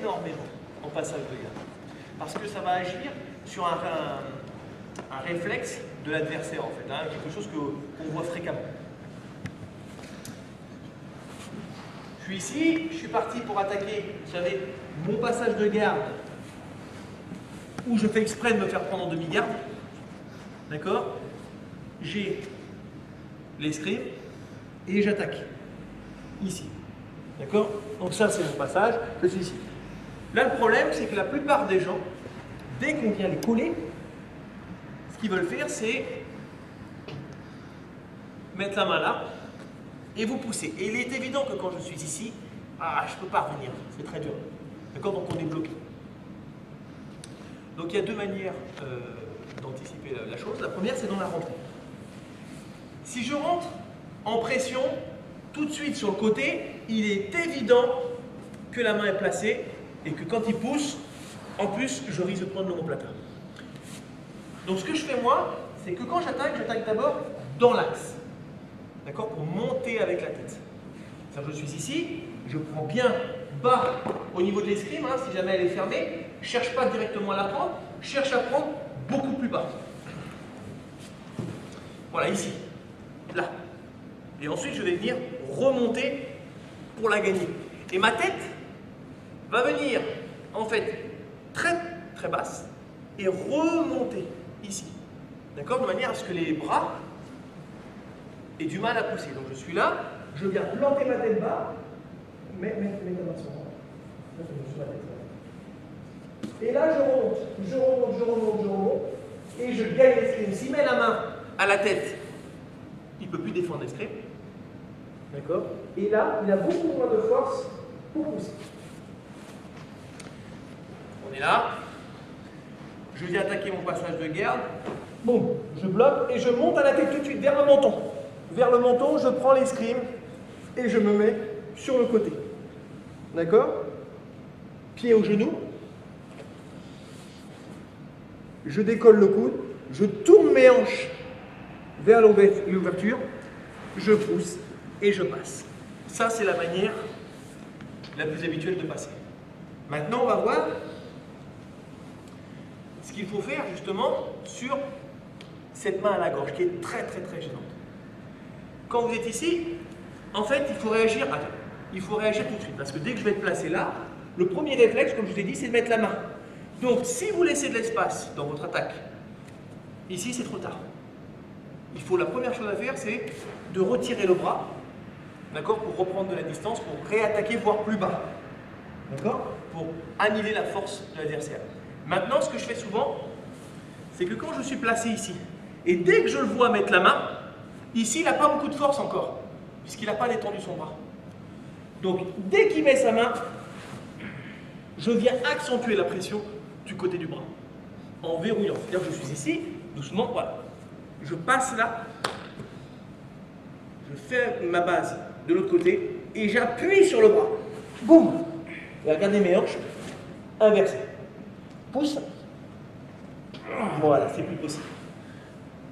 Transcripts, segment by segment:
énormément en passage de garde. Parce que ça va agir sur un réflexe de l'adversaire, en fait, hein, quelque chose qu'on voit fréquemment. Je suis ici, je suis parti pour attaquer, vous savez, mon passage de garde, où je fais exprès de me faire prendre en demi-garde. D'accord? J'ai l'escrime et j'attaque. Ici. D'accord? Donc ça, c'est mon passage, je suis ici. Là, le problème, c'est que la plupart des gens, dès qu'on vient les coller, ce qu'ils veulent faire, c'est mettre la main là et vous pousser. Et il est évident que quand je suis ici, je ne peux pas revenir, c'est très dur. D'accord? Donc on est bloqué. Donc il y a deux manières d'anticiper la chose. La première, c'est dans la rentrée. Si je rentre en pression, tout de suite sur le côté, il est évident que la main est placée et que quand il pousse, en plus, je risque de prendre l'omoplata. Donc ce que je fais moi, c'est que quand j'attaque d'abord dans l'axe. D'accord? Pour monter avec la tête. C'est-à-dire que je suis ici, je prends bien bas au niveau de l'escrime, hein, si jamais elle est fermée, je ne cherche pas directement à la prendre, je cherche à prendre beaucoup plus bas. Voilà, ici, là. Et ensuite, je vais venir remonter pour la gagner. Et ma tête va venir, en fait, très très basse et remonter ici. D'accord? De manière à ce que les bras aient du mal à pousser. Donc je suis là, je viens planter ma tête bas, mets ta main sur moi. Et là, je remonte, et je gagne l'escrime. S'il met la main à la tête, il ne peut plus défendre l'escrime. D'accord? Et là, il a beaucoup moins de force pour pousser. On est là. Je viens attaquer mon passage de garde. Boum, je bloque et je monte à la tête tout de suite vers le menton. Vers le menton, je prends l'escrime et je me mets sur le côté. D'accord? Pied au genou. Je décolle le coude. Je tourne mes hanches vers l'ouverture. Je pousse et je passe. Ça, c'est la manière la plus habituelle de passer. Maintenant, on va voir ce qu'il faut faire justement sur cette main à la gorge qui est très très très gênante. Quand vous êtes ici, en fait, il faut réagir. Il faut réagir tout de suite parce que dès que je vais être placé là, le premier réflexe, comme je vous ai dit, c'est de mettre la main. Donc, si vous laissez de l'espace dans votre attaque, ici, c'est trop tard. La première chose à faire, c'est de retirer le bras, d'accord, pour reprendre de la distance, pour réattaquer, voire plus bas, d'accord, pour annihiler la force de l'adversaire. Maintenant, ce que je fais souvent, c'est que quand je suis placé ici, et dès que je le vois mettre la main, ici, il n'a pas beaucoup de force encore, puisqu'il n'a pas détendu son bras. Donc, dès qu'il met sa main, je viens accentuer la pression du côté du bras, en verrouillant. C'est-à-dire que je suis ici, doucement, voilà. Je passe là, je fais ma base de l'autre côté, et j'appuie sur le bras. Boum! Et regardez mes hanches, inversées. Pousse. Voilà, c'est plus possible.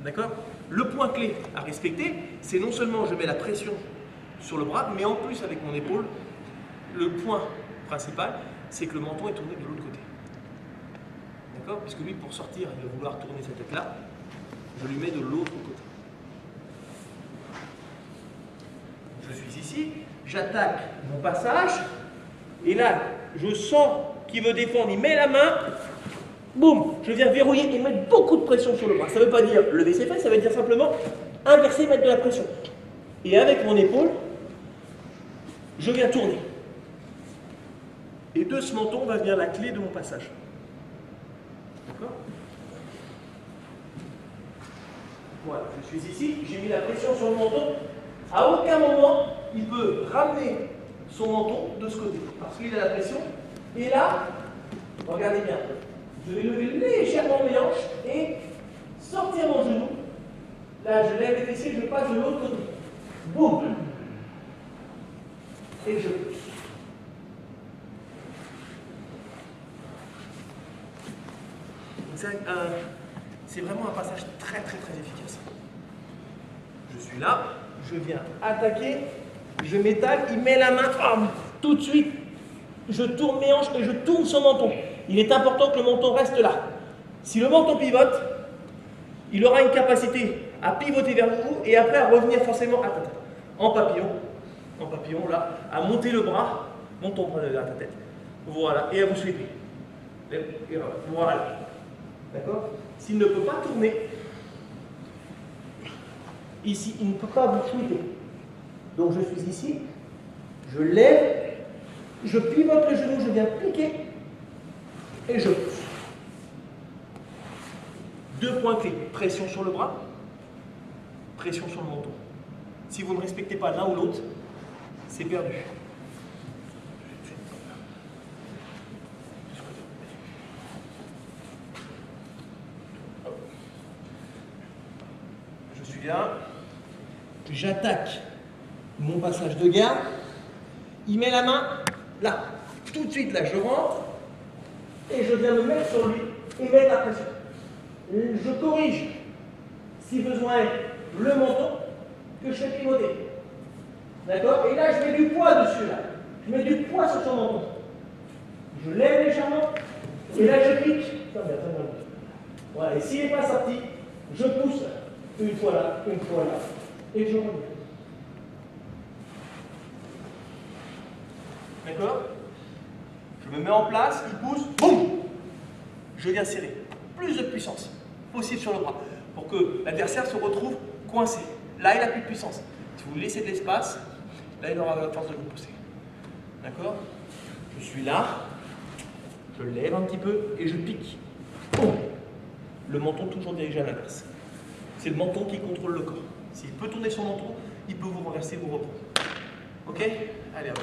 D'accord? Le point clé à respecter, c'est non seulement je mets la pression sur le bras, mais en plus avec mon épaule, le point principal, c'est que le menton est tourné de l'autre côté. D'accord? Puisque lui, pour sortir, il va vouloir tourner cette tête-là, je lui mets de l'autre côté. Je suis ici, j'attaque mon passage, et là, je sens qu'il veut défendre, il met la main, boum, je viens verrouiller et mettre beaucoup de pression sur le bras. Ça ne veut pas dire lever ses fesses, ça veut dire simplement inverser, mettre de la pression. Et avec mon épaule, je viens tourner. Et de ce menton va venir la clé de mon passage. D'accord? Voilà, je suis ici, j'ai mis la pression sur le menton. À aucun moment, il peut ramener son menton de ce côté, parce qu'il a la pression. Et là, regardez bien, je vais lever légèrement mes hanches et sortir mon genou. Là, je lève les fessiers, je passe de l'autre côté. Boum! Et je pousse. C'est vraiment un passage très très très efficace. Je suis là, je viens attaquer, je m'étale, il met la main, tout de suite, je tourne mes hanches et je tourne son menton. Il est important que le menton reste là. Si le menton pivote, il aura une capacité à pivoter vers vous et après à revenir forcément en papillon là, à monter le bras, monte ton bras derrière ta tête. Voilà, et à vous sweeper. Voilà. D'accord? S'il ne peut pas tourner, ici, il ne peut pas vous sweeper. Donc je suis ici, je lève, je pivote le genou, je viens piquer et je pousse. 2 points clés, pression sur le bras, pression sur le menton. Si vous ne respectez pas l'un ou l'autre, c'est perdu. Je suis là, j'attaque mon passage de garde, il met la main là, tout de suite là, je rentre et je viens me mettre sur lui et mettre la pression. Je corrige, si besoin est, le menton que je fais pivoter. D'accord? Et là, je mets du poids dessus, là. Je mets du poids sur son menton. Je lève légèrement, et là, je pique. Voilà, et s'il n'est pas sorti, je pousse une fois là, et je reviens. D'accord? Je me mets en place, il pousse, boum! Je viens serrer. Plus de puissance possible sur le bras pour que l'adversaire se retrouve coincé. Là, il n'a plus de puissance. Si vous laissez de l'espace, là, il aura la force de vous pousser. D'accord? Je suis là, je lève un petit peu et je pique. Boum! Le menton toujours dirigé à l'inverse. C'est le menton qui contrôle le corps. S'il peut tourner son menton, il peut vous renverser, vous reprendre. Ok? Allez, à vous.